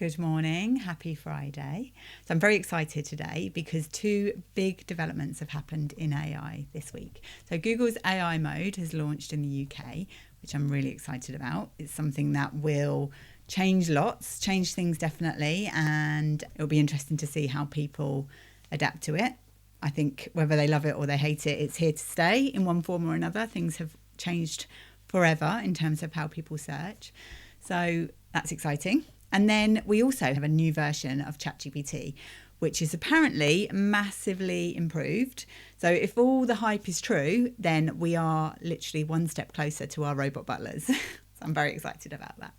Good morning. Happy Friday. So I'm very excited today because two big developments have happened in AI this week. So Google's AI mode has launched in the UK, which I'm really excited about. It's something that will change things definitely, and it'll be interesting to see how people adapt to it. I think whether they love it or they hate it, it's here to stay in one form or another. Things have changed forever in terms of how people search. So that's exciting. And then we also have a new version of ChatGPT, which is apparently massively improved. So if all the hype is true, then we are literally one step closer to our robot butlers. So I'm very excited about that.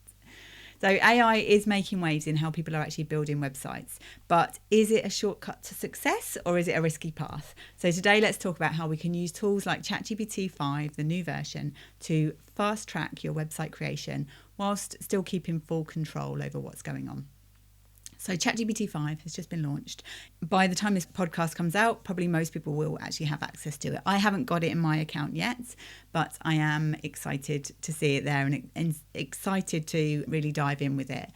So AI is making waves in how people are actually building websites, but is it a shortcut to success or is it a risky path? So today let's talk about how we can use tools like ChatGPT-5, the new version, to fast track your website creation whilst still keeping full control over what's going on. So ChatGPT-5 has just been launched. By the time this podcast comes out, probably most people will actually have access to it. I haven't got it in my account yet, but I am excited to see it there and excited to really dive in with it.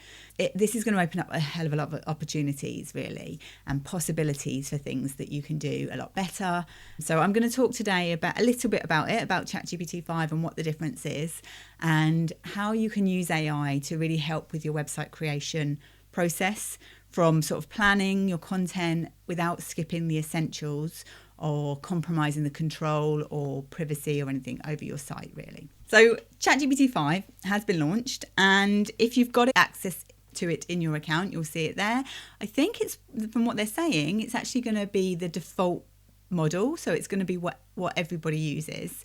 This is going to open up a hell of a lot of opportunities, really, and possibilities for things that you can do a lot better. So I'm going to talk today about a little bit about ChatGPT-5 and what the difference is, and how you can use AI to really help with your website creation process, from sort of planning your content without skipping the essentials or compromising the control or privacy or anything over your site, really. So ChatGPT-5 has been launched, and if you've got access to it in your account, you'll see it there. I think it's, from what they're saying, it's actually going to be the default model, so it's going to be what everybody uses.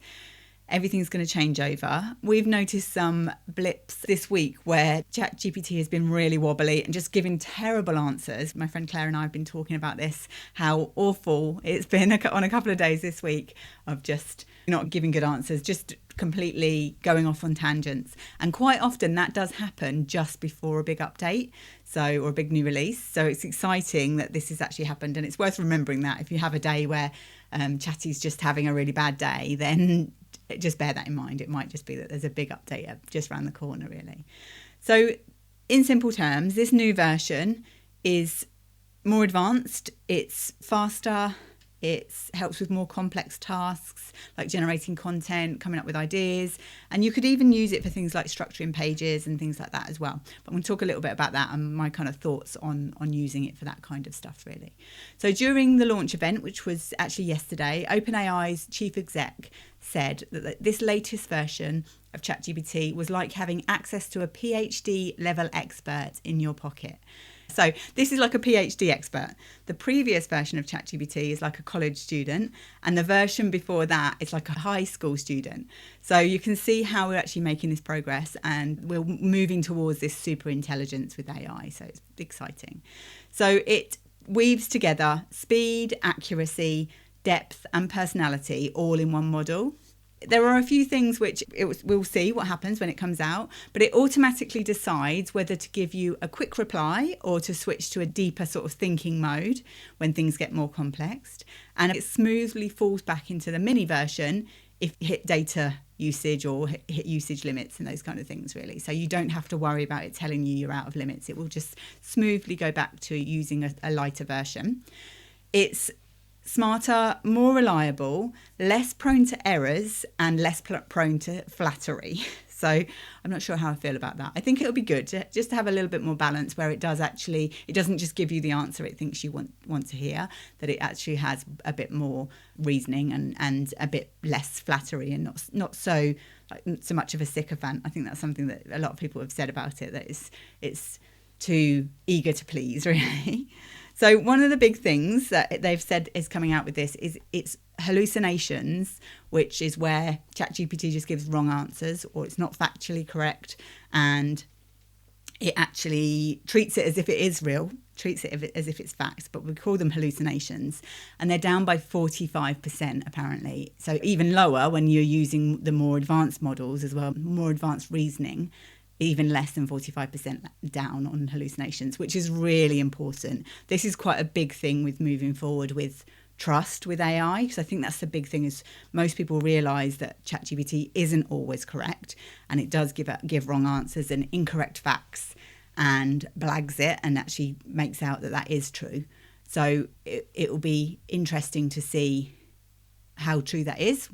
Everything's going to change over. We've noticed some blips this week where ChatGPT has been really wobbly and just giving terrible answers. My friend Claire and I have been talking about this, how awful it's been on a couple of days this week of just not giving good answers, just completely going off on tangents. And quite often that does happen just before a big update, or a big new release. So it's exciting that this has actually happened, and it's worth remembering that if you have a day where Chatty's just having a really bad day, then just bear that in mind. It might just be that there's a big update just around the corner, really. So in simple terms, this new version is more advanced, it's faster, it helps with more complex tasks like generating content, coming up with ideas, and you could even use it for things like structuring pages and things like that as well. But I'm going to talk a little bit about that and my kind of thoughts on using it for that kind of stuff, really. So during the launch event, which was actually yesterday, OpenAI's chief exec said that this latest version of ChatGPT was like having access to a PhD level expert in your pocket. So this is like a PhD expert. The previous version of ChatGPT is like a college student, and the version before that is like a high school student. So you can see how we're actually making this progress, and we're moving towards this super intelligence with AI. So it's exciting. So it weaves together speed, accuracy, depth and personality all in one model. There are a few things which we'll see what happens when it comes out, but it automatically decides whether to give you a quick reply or to switch to a deeper sort of thinking mode when things get more complex. And it smoothly falls back into the mini version if you hit data usage or hit usage limits and those kind of things, really. So you don't have to worry about it telling you you're out of limits. It will just smoothly go back to using a lighter version. It's smarter, more reliable, less prone to errors, and less prone to flattery. So I'm not sure how I feel about that. I think it'll be good just to have a little bit more balance where it doesn't just give you the answer it thinks you want to hear, that it actually has a bit more reasoning and a bit less flattery and not so much of a sycophant. I think that's something that a lot of people have said about it, that it's too eager to please, really. So one of the big things that they've said is coming out with this is it's hallucinations, which is where ChatGPT just gives wrong answers or it's not factually correct, and it actually treats it as if it is real, treats it as if it's facts, but we call them hallucinations. And they're down by 45% apparently. So even lower when you're using the more advanced models as well, more advanced reasoning. Even less than 45% down on hallucinations, which is really important. This is quite a big thing with moving forward with trust with AI, because I think that's the big thing, is most people realise that ChatGPT isn't always correct, and it does give wrong answers and incorrect facts. and blags it and actually makes out that that is true. So it will be interesting to see how true that is.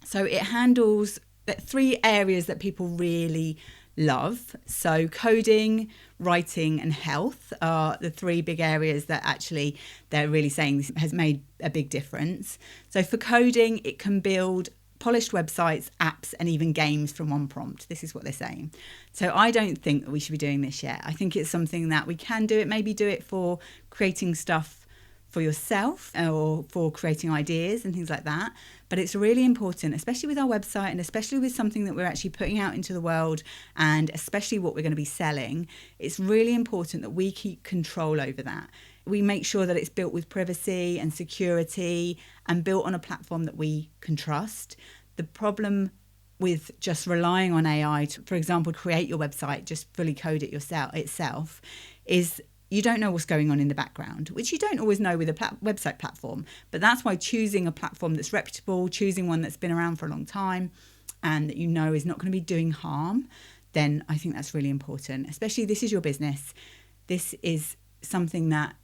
So it handles 3 areas that people really love. So coding, writing and health are the 3 big areas that actually they're really saying this has made a big difference. So for coding, it can build polished websites, apps and even games from one prompt. This is what they're saying. So I don't think that we should be doing this yet. I think it's something that we can do. It maybe do it for creating stuff for yourself or for creating ideas and things like that. But it's really important, especially with our website and especially with something that we're actually putting out into the world and especially what we're going to be selling. It's really important that we keep control over that. We make sure that it's built with privacy and security and built on a platform that we can trust. The problem with just relying on AI to, for example, create your website, just fully code it itself, is you don't know what's going on in the background, which you don't always know with a website platform. But that's why choosing a platform that's reputable, choosing one that's been around for a long time and that you know is not going to be doing harm, then I think that's really important. Especially this is your business. This is something that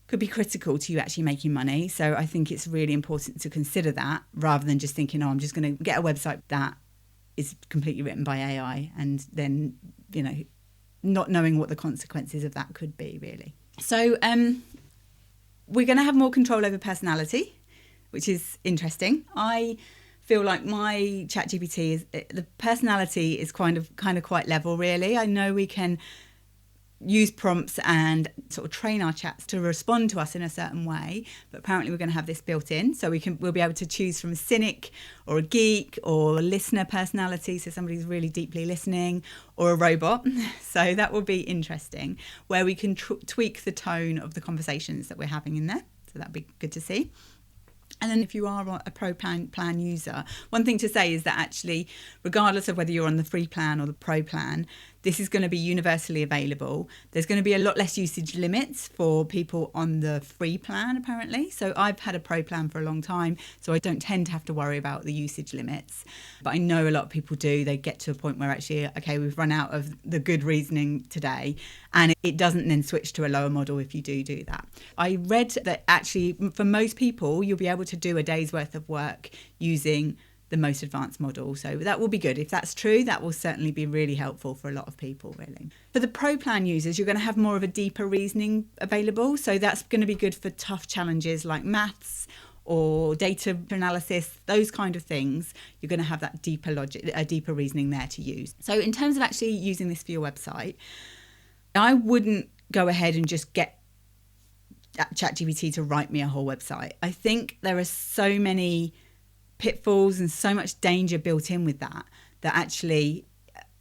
could be critical to you actually making money. So I think it's really important to consider that rather than just thinking, oh, I'm just going to get a website that is completely written by AI and then, you know, not knowing what the consequences of that could be, really. So we're going to have more control over personality, which is interesting. I feel like my ChatGPT the personality is kind of quite level, really. I know we can use prompts and sort of train our chats to respond to us in a certain way, but apparently we're going to have this built in, so we'll be able to choose from a cynic or a geek or a listener personality, so somebody who's really deeply listening, or a robot. So that will be interesting, where we can tweak the tone of the conversations that we're having in there. So that'd be good to see. And then if you are a pro plan user, one thing to say is that actually, regardless of whether you're on the free plan or the pro plan, this is going to be universally available. There's going to be a lot less usage limits for people on the free plan, apparently. So I've had a pro plan for a long time, so I don't tend to have to worry about the usage limits. But I know a lot of people do. They get to a point where actually, okay, we've run out of the good reasoning today. And it doesn't then switch to a lower model if you do that. I read that actually, for most people, you'll be able to do a day's worth of work using the most advanced model. So that will be good. If that's true, that will certainly be really helpful for a lot of people, really. For the pro plan users, you're going to have more of a deeper reasoning available. So that's going to be good for tough challenges like maths or data analysis, those kind of things. You're going to have that deeper logic, a deeper reasoning there to use. So in terms of actually using this for your website, I wouldn't go ahead and just get ChatGPT to write me a whole website. I think there are so many pitfalls and so much danger built in with that actually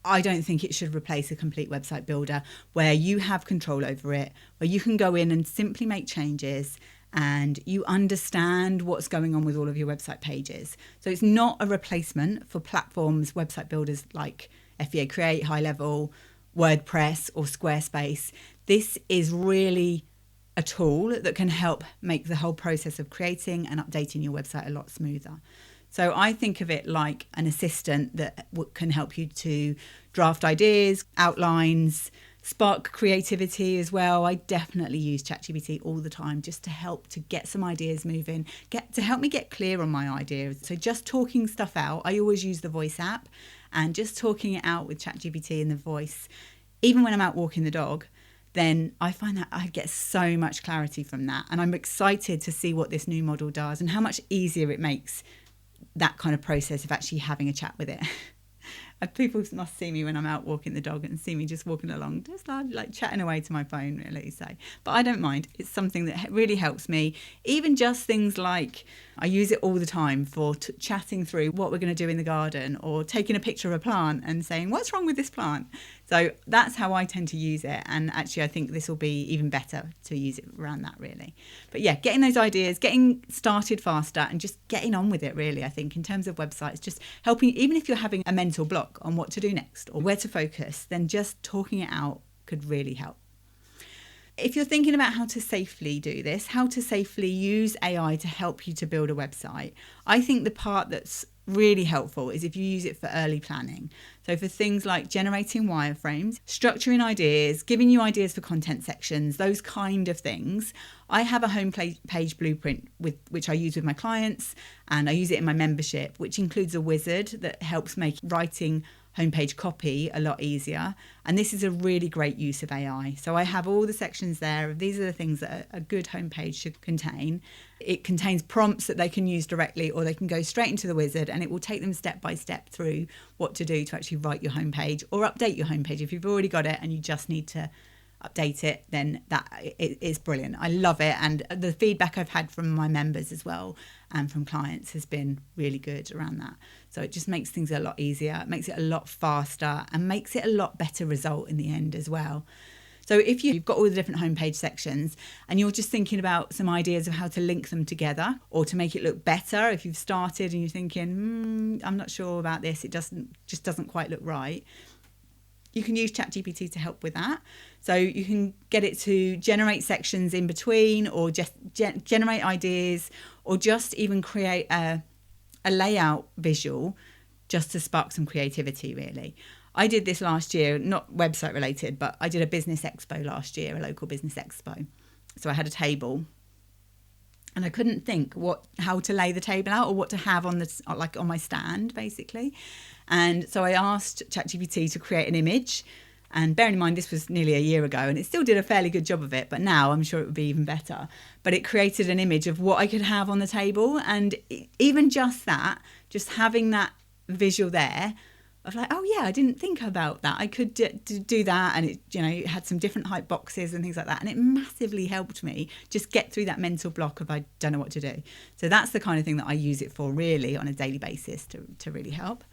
I don't think it should replace a complete website builder where you have control over it, where you can go in and simply make changes and you understand what's going on with all of your website pages. So it's not a replacement for platforms, website builders like FBA Create, High Level, WordPress or Squarespace. This is really a tool that can help make the whole process of creating and updating your website a lot smoother. So I think of it like an assistant that can help you to draft ideas, outlines, spark creativity as well. I definitely use ChatGPT all the time just to help to get some ideas moving, to help me get clear on my ideas. So just talking stuff out. I always use the voice app, and just talking it out with ChatGPT in the voice, even when I'm out walking the dog, then I find that I get so much clarity from that. And I'm excited to see what this new model does and how much easier it makes that kind of process of actually having a chat with it. People must see me when I'm out walking the dog and see me just walking along, just like chatting away to my phone, really. So, but I don't mind. It's something that really helps me. Even just things like I use it all the time for chatting through what we're going to do in the garden, or taking a picture of a plant and saying, what's wrong with this plant? So that's how I tend to use it. And actually, I think this will be even better to use it around that, really. But yeah, getting those ideas, getting started faster and just getting on with it, really, I think, in terms of websites, just helping, even if you're having a mental block on what to do next or where to focus, then just talking it out could really help. If you're thinking about how to safely do this, how to safely use AI to help you to build a website, I think the part that's really helpful is if you use it for early planning. So for things like generating wireframes, structuring ideas, giving you ideas for content sections, those kind of things. I have a homepage blueprint which I use with my clients, and I use it in my membership, which includes a wizard that helps make writing homepage copy a lot easier. And this is a really great use of AI. So I have all the sections there. These are the things that a good homepage should contain. It contains prompts that they can use directly, or they can go straight into the wizard, and it will take them step by step through what to do to actually write your homepage or update your homepage. If you've already got it and you just need to update it, then that is brilliant. I love it, and the feedback I've had from my members as well and from clients has been really good around that. So it just makes things a lot easier, it makes it a lot faster, and makes it a lot better result in the end as well. So if you've got all the different homepage sections and you're just thinking about some ideas of how to link them together or to make it look better, if you've started and you're thinking, I'm not sure about this, it doesn't quite look right, you can use ChatGPT to help with that. So you can get it to generate sections in between, or just generate ideas, or just even create a layout visual just to spark some creativity, really. I did this last year, not website related, but I did a business expo last year, a local business expo. So I had a table, and I couldn't think how to lay the table out or what to have on my stand, basically. And so I asked ChatGPT to create an image. And bearing in mind, this was nearly a year ago, and it still did a fairly good job of it. But now I'm sure it would be even better. But it created an image of what I could have on the table. And even just that, just having that visual there, of like, oh yeah, I didn't think about that. I could do that, and it had some different height boxes and things like that, and it massively helped me just get through that mental block of I don't know what to do. So that's the kind of thing that I use it for, really, on a daily basis to really help.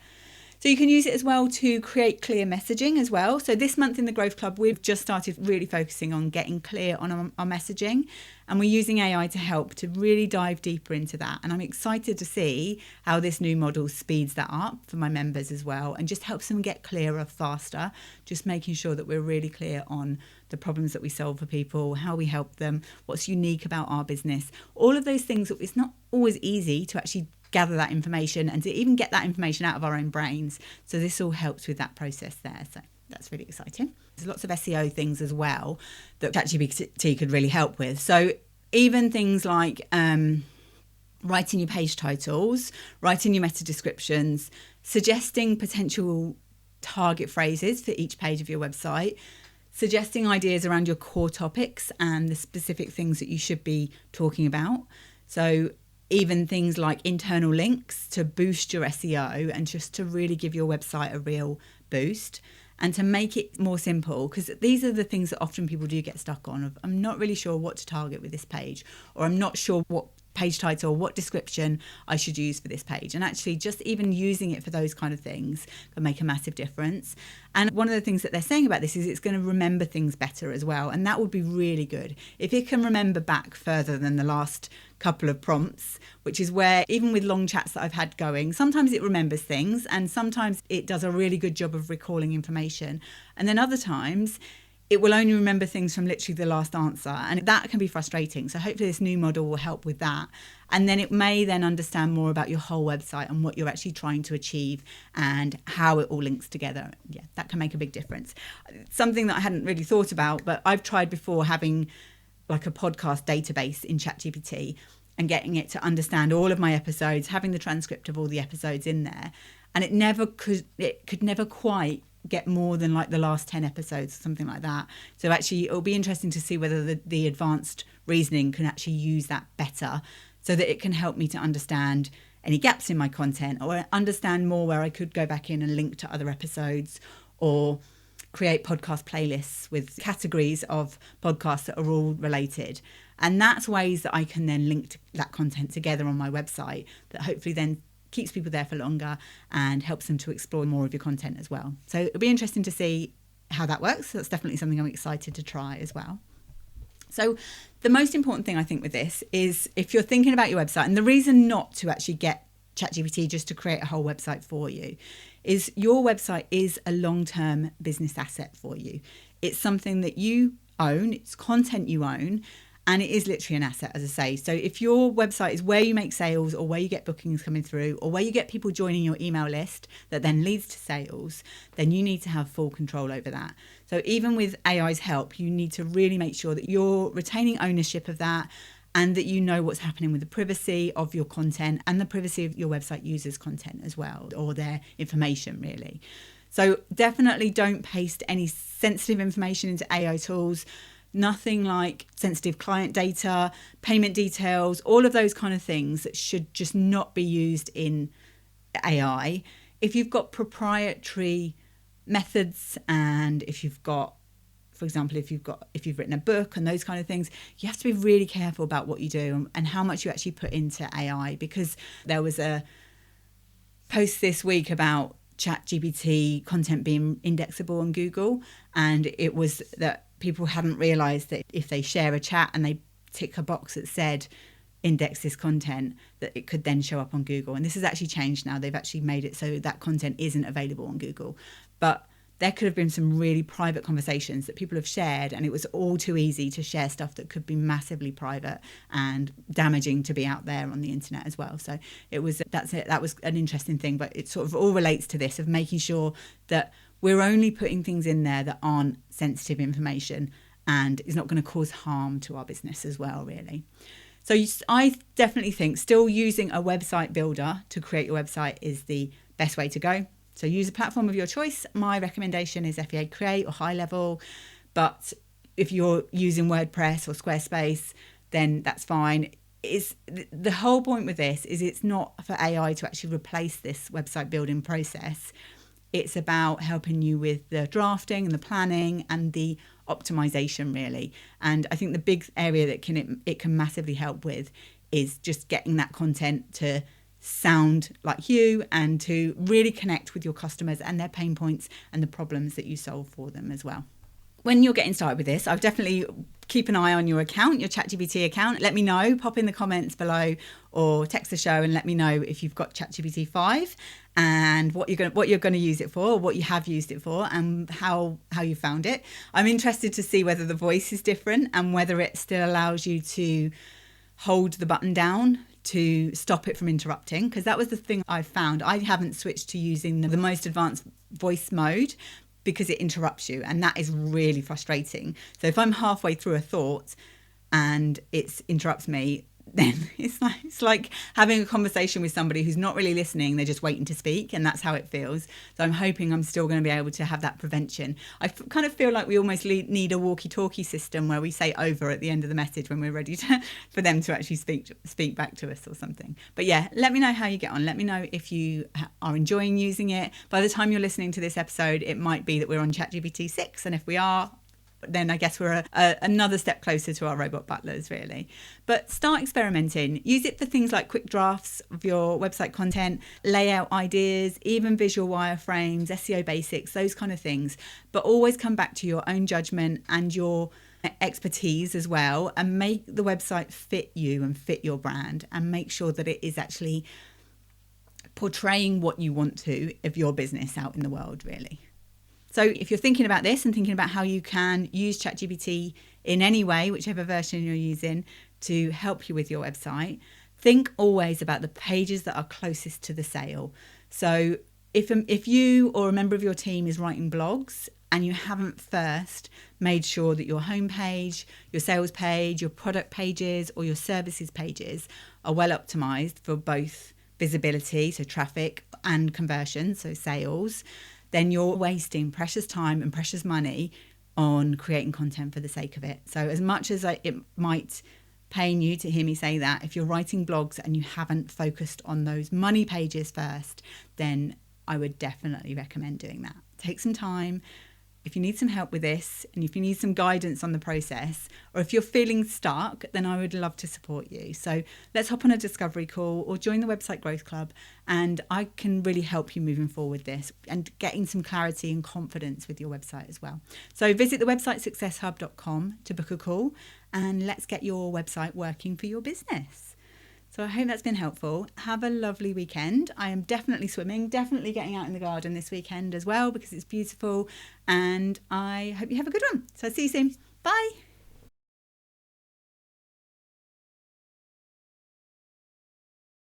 So you can use it as well to create clear messaging as well. So this month in the Growth Club, we've just started really focusing on getting clear on our messaging, and we're using AI to help to really dive deeper into that. And I'm excited to see how this new model speeds that up for my members as well, and just helps them get clearer faster, just making sure that we're really clear on the problems that we solve for people, how we help them, what's unique about our business, all of those things. It's not always easy to actually gather that information and to even get that information out of our own brains. So this all helps with that process there. So that's really exciting. There's lots of SEO things as well that ChatGPT could really help with. So even things like writing your page titles, writing your meta descriptions, suggesting potential target phrases for each page of your website, suggesting ideas around your core topics and the specific things that you should be talking about. So even things like internal links to boost your SEO and just to really give your website a real boost, and to make it more simple, because these are the things that often people do get stuck on. I'm not really sure what to target with this page, or I'm not sure what page title, what description I should use for this page. And actually just even using it for those kind of things can make a massive difference. And one of the things that they're saying about this is it's going to remember things better as well. And that would be really good if it can remember back further than the last couple of prompts, which is where even with long chats that I've had going, sometimes it remembers things and sometimes it does a really good job of recalling information. And then other times it will only remember things from literally the last answer, and that can be frustrating. So hopefully this new model will help with that. And then it may then understand more about your whole website and what you're actually trying to achieve and how it all links together. Yeah, that can make a big difference. Something that I hadn't really thought about, but I've tried before having like a podcast database in ChatGPT and getting it to understand all of my episodes, having the transcript of all the episodes in there. And it could never quite get more than like the last 10 episodes or something like that. So actually it'll be interesting to see whether the advanced reasoning can actually use that better, so that it can help me to understand any gaps in my content, or understand more where I could go back in and link to other episodes, or create podcast playlists with categories of podcasts that are all related. And that's ways that I can then link that content together on my website that hopefully then keeps people there for longer and helps them to explore more of your content as well. So it'll be interesting to see how that works. That's definitely something I'm excited to try as well. So the most important thing I think with this is, if you're thinking about your website, and the reason not to actually get ChatGPT just to create a whole website for you, is your website is a long-term business asset for you. It's something that you own, it's content you own, And it is literally an asset, as I say. So if your website is where you make sales or where you get bookings coming through or where you get people joining your email list that then leads to sales, then you need to have full control over that. So even with AI's help, you need to really make sure that you're retaining ownership of that and that you know what's happening with the privacy of your content and the privacy of your website users' content as well, or their information really. So definitely don't paste any sensitive information into AI tools. Nothing like sensitive client data, payment details, all of those kind of things that should just not be used in AI. If you've got proprietary methods, and if you've got, for example, if you've written a book and those kind of things, you have to be really careful about what you do and how much you actually put into AI, because there was a post this week about ChatGPT content being indexable on Google, and it was that people hadn't realised that if they share a chat and they tick a box that said index this content, that it could then show up on Google. And this has actually changed now. They've actually made it so that content isn't available on Google. But there could have been some really private conversations that people have shared, and it was all too easy to share stuff that could be massively private and damaging to be out there on the internet as well. So that was an interesting thing, but it sort of all relates to this of making sure that we're only putting things in there that aren't sensitive information and is not going to cause harm to our business as well, really. So I definitely think still using a website builder to create your website is the best way to go. So use a platform of your choice. My recommendation is FEA Create or High Level. But if you're using WordPress or Squarespace, then that's fine. The whole point with this is it's not for AI to actually replace this website building process. It's about helping you with the drafting and the planning and the optimization, really. And I think the big area that it can massively help with is just getting that content to sound like you and to really connect with your customers and their pain points and the problems that you solve for them as well. When you're getting started with this, I've definitely keep an eye on your account, your ChatGPT account. Let me know, pop in the comments below or text the show and let me know if you've got ChatGPT-5 and what you're going to use it for, what you have used it for, and how you found it. I'm interested to see whether the voice is different and whether it still allows you to hold the button down to stop it from interrupting, because that was the thing I found. I haven't switched to using the most advanced voice mode because it interrupts you, and that is really frustrating. So if I'm halfway through a thought and it interrupts me, then it's like having a conversation with somebody who's not really listening, they're just waiting to speak, and that's how it feels. So I'm hoping I'm still going to be able to have that prevention. I kind of feel like we almost need a walkie-talkie system where we say over at the end of the message when we're ready for them to actually speak back to us or something. But yeah, let me know how you get on. Let me know if you are enjoying using it. By the time you're listening to this episode, it might be that we're on ChatGPT-6, and if we are, then I guess we're another step closer to our robot butlers, really. But start experimenting. Use it for things like quick drafts of your website content, layout ideas, even visual wireframes, SEO basics, those kind of things. But always come back to your own judgment and your expertise as well, and make the website fit you and fit your brand, and make sure that it is actually portraying what you want to of your business out in the world, really. So if you're thinking about this and thinking about how you can use ChatGPT in any way, whichever version you're using, to help you with your website, think always about the pages that are closest to the sale. So if you or a member of your team is writing blogs and you haven't first made sure that your homepage, your sales page, your product pages or your services pages are well optimized for both visibility, so traffic, and conversion, so sales, then you're wasting precious time and precious money on creating content for the sake of it. So as much as it might pain you to hear me say that, if you're writing blogs and you haven't focused on those money pages first, then I would definitely recommend doing that. Take some time. If you need some help with this, and if you need some guidance on the process, or if you're feeling stuck, then I would love to support you. So let's hop on a discovery call or join the Website Growth Club, and I can really help you moving forward this and getting some clarity and confidence with your website as well. So visit the websitesuccesshub.com to book a call, and let's get your website working for your business. So I hope that's been helpful. Have a lovely weekend. I am definitely swimming, definitely getting out in the garden this weekend as well because it's beautiful. And I hope you have a good one. So see you soon. Bye.